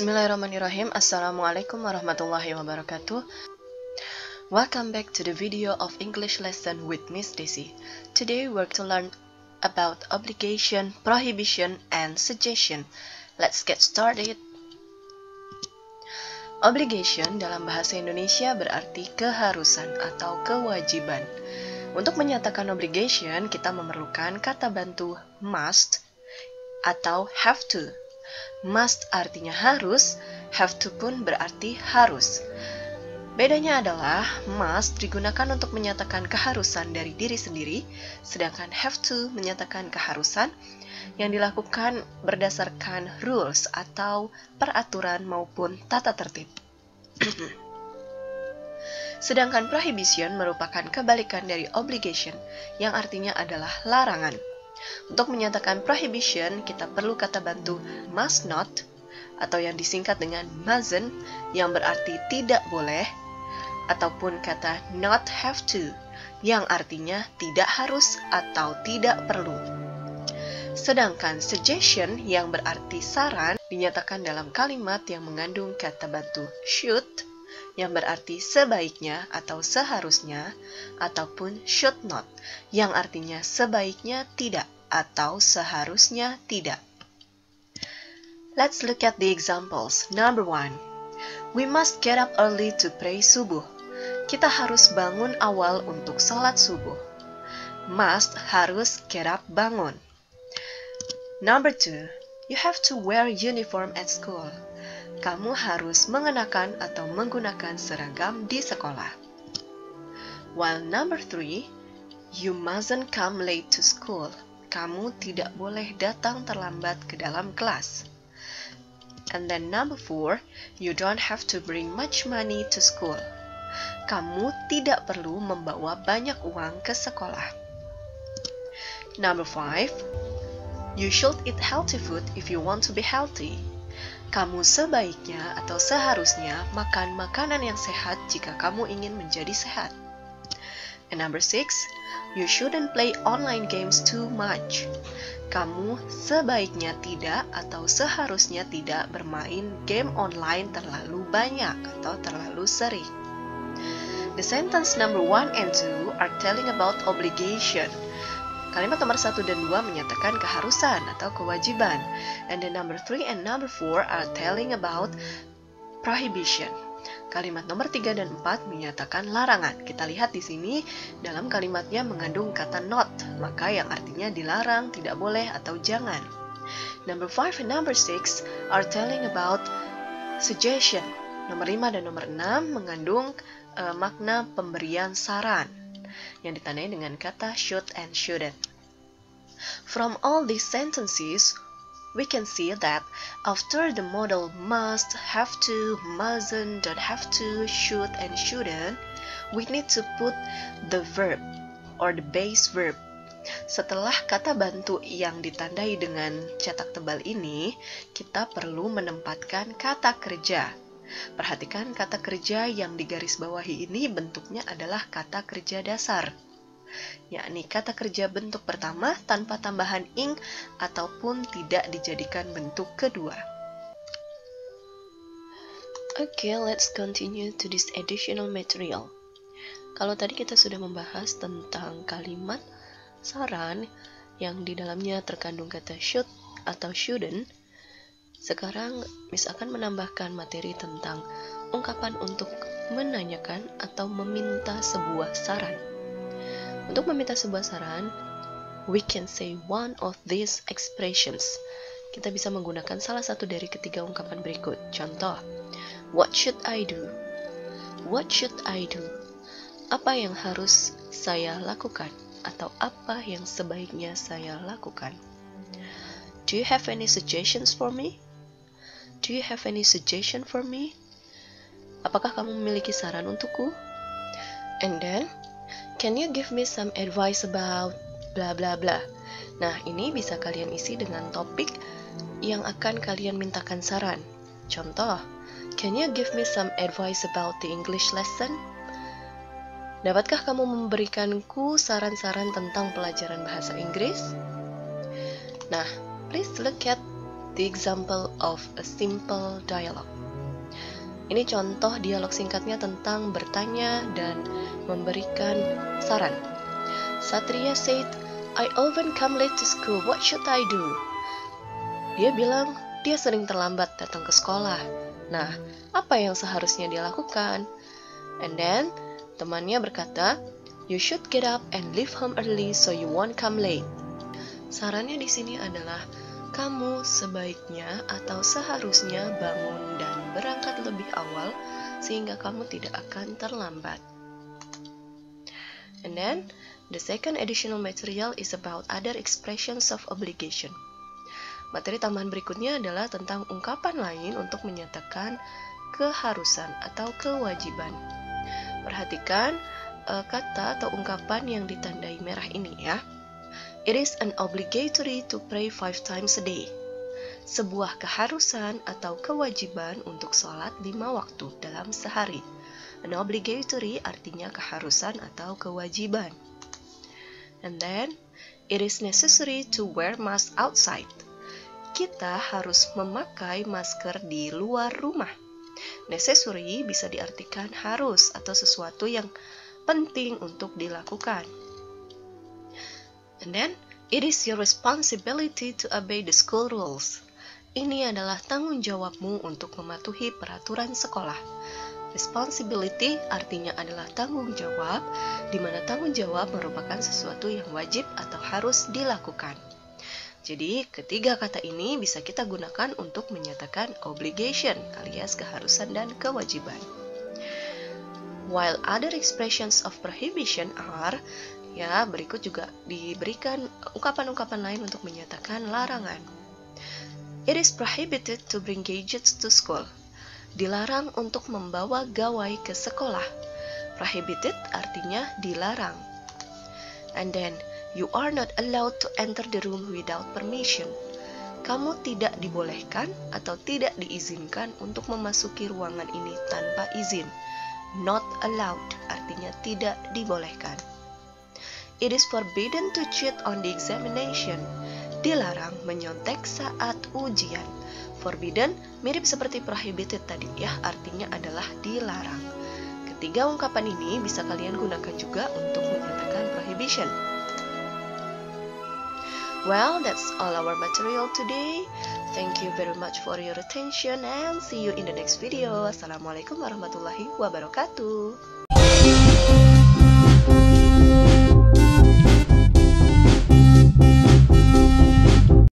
Bismillahirrahmanirrahim. Assalamualaikum warahmatullahi wabarakatuh. Welcome back to the video of English lesson with Miss Daisy. Today we're to learn about obligation, prohibition, and suggestion. Let's get started. Obligation dalam bahasa Indonesia berarti keharusan atau kewajiban. Untuk menyatakan obligation, kita memerlukan kata bantu must atau have to. Must artinya harus, have to pun berarti harus. Bedanya adalah must digunakan untuk menyatakan keharusan dari diri sendiri, sedangkan have to menyatakan keharusan yang dilakukan berdasarkan rules atau peraturan maupun tata tertib. Sedangkan prohibition merupakan kebalikan dari obligation yang artinya adalah larangan. Untuk menyatakan prohibition, kita perlu kata bantu must not, atau yang disingkat dengan mustn't, yang berarti tidak boleh, ataupun kata not have to, yang artinya tidak harus atau tidak perlu. Sedangkan suggestion, yang berarti saran, dinyatakan dalam kalimat yang mengandung kata bantu should, yang berarti sebaiknya atau seharusnya, ataupun should not, yang artinya sebaiknya tidak atau seharusnya tidak. Let's look at the examples. Number 1. We must get up early to pray subuh. Kita harus bangun awal untuk salat subuh. Must harus get up bangun. Number 2. You have to wear uniform at school. Kamu harus mengenakan atau menggunakan seragam di sekolah. While number 3, you mustn't come late to school. Kamu tidak boleh datang terlambat ke dalam kelas. And then number 4, you don't have to bring much money to school. Kamu tidak perlu membawa banyak uang ke sekolah. Number 5, you should eat healthy food if you want to be healthy. Kamu sebaiknya atau seharusnya makan makanan yang sehat jika kamu ingin menjadi sehat. And number 6, you shouldn't play online games too much. Kamu sebaiknya tidak atau seharusnya tidak bermain game online terlalu banyak atau terlalu sering. The sentence number 1 and 2 are telling about obligation. Kalimat nomor 1 dan 2 menyatakan keharusan atau kewajiban. And the number 3 and number 4 are telling about prohibition. Kalimat nomor 3 dan 4 menyatakan larangan. Kita lihat di sini dalam kalimatnya mengandung kata not, maka yang artinya dilarang, tidak boleh, atau jangan. Number 5 and number 6 are telling about suggestion. Nomor 5 dan nomor 6 mengandung makna pemberian saran yang ditandai dengan kata should and shouldn't. From all these sentences, we can see that after the modal must, have to, mustn't, don't have to, should, and shouldn't, we need to put the verb or the base verb. Setelah kata bantu yang ditandai dengan cetak tebal ini, kita perlu menempatkan kata kerja. Perhatikan kata kerja yang digarisbawahi ini bentuknya adalah kata kerja dasar, yakni kata kerja bentuk pertama tanpa tambahan ing ataupun tidak dijadikan bentuk kedua. Okay, let's continue to this additional material. Kalau tadi kita sudah membahas tentang kalimat saran yang di dalamnya terkandung kata should atau shouldn't, sekarang Miss akan menambahkan materi tentang ungkapan untuk menanyakan atau meminta sebuah saran. Untuk meminta sebuah saran, we can say one of these expressions. Kita bisa menggunakan salah satu dari ketiga ungkapan berikut. Contoh, what should I do? What should I do? Apa yang harus saya lakukan? Atau apa yang sebaiknya saya lakukan? Do you have any suggestions for me? Do you have any suggestion for me? Apakah kamu memiliki saran untukku? And then, can you give me some advice about bla bla bla? Nah, ini bisa kalian isi dengan topik yang akan kalian mintakan saran. Contoh, can you give me some advice about the English lesson? Dapatkah kamu memberikanku saran-saran tentang pelajaran bahasa Inggris? Nah, please look at The example of a simple dialogue. Ini contoh dialog singkatnya tentang bertanya dan memberikan saran. Satria said, I often come late to school, what should I do? Dia bilang, dia sering terlambat datang ke sekolah. Nah, apa yang seharusnya dia lakukan? And then, temannya berkata, you should get up and leave home early so you won't come late. Sarannya di sini adalah, kamu sebaiknya atau seharusnya bangun dan berangkat lebih awal sehingga kamu tidak akan terlambat. And then, the second additional material is about other expressions of obligation. Materi tambahan berikutnya adalah tentang ungkapan lain untuk menyatakan keharusan atau kewajiban. Perhatikan kata atau ungkapan yang ditandai merah ini ya. It is an obligatory to pray 5 times a day. Sebuah keharusan atau kewajiban untuk sholat 5 waktu dalam sehari. An obligatory artinya keharusan atau kewajiban. And then, it is necessary to wear mask outside. Kita harus memakai masker di luar rumah. Necessary bisa diartikan harus atau sesuatu yang penting untuk dilakukan. And then, it is your responsibility to obey the school rules. Ini adalah tanggung jawabmu untuk mematuhi peraturan sekolah. Responsibility artinya adalah tanggung jawab, di mana tanggung jawab merupakan sesuatu yang wajib atau harus dilakukan. Jadi, ketiga kata ini bisa kita gunakan untuk menyatakan obligation alias keharusan dan kewajiban. While other expressions of prohibition are, ya, berikut juga diberikan ungkapan-ungkapan lain untuk menyatakan larangan. It is prohibited to bring gadgets to school. Dilarang untuk membawa gawai ke sekolah. Prohibited artinya dilarang. And then, you are not allowed to enter the room without permission. Kamu tidak dibolehkan atau tidak diizinkan untuk memasuki ruangan ini tanpa izin. Not allowed artinya tidak dibolehkan. It is forbidden to cheat on the examination. Dilarang menyontek saat ujian. Forbidden mirip seperti prohibited tadi ya, artinya adalah dilarang. Ketiga ungkapan ini bisa kalian gunakan juga untuk menyatakan prohibition. Well, that's all our material today. Thank you very much for your attention and see you in the next video. Assalamualaikum warahmatullahi wabarakatuh.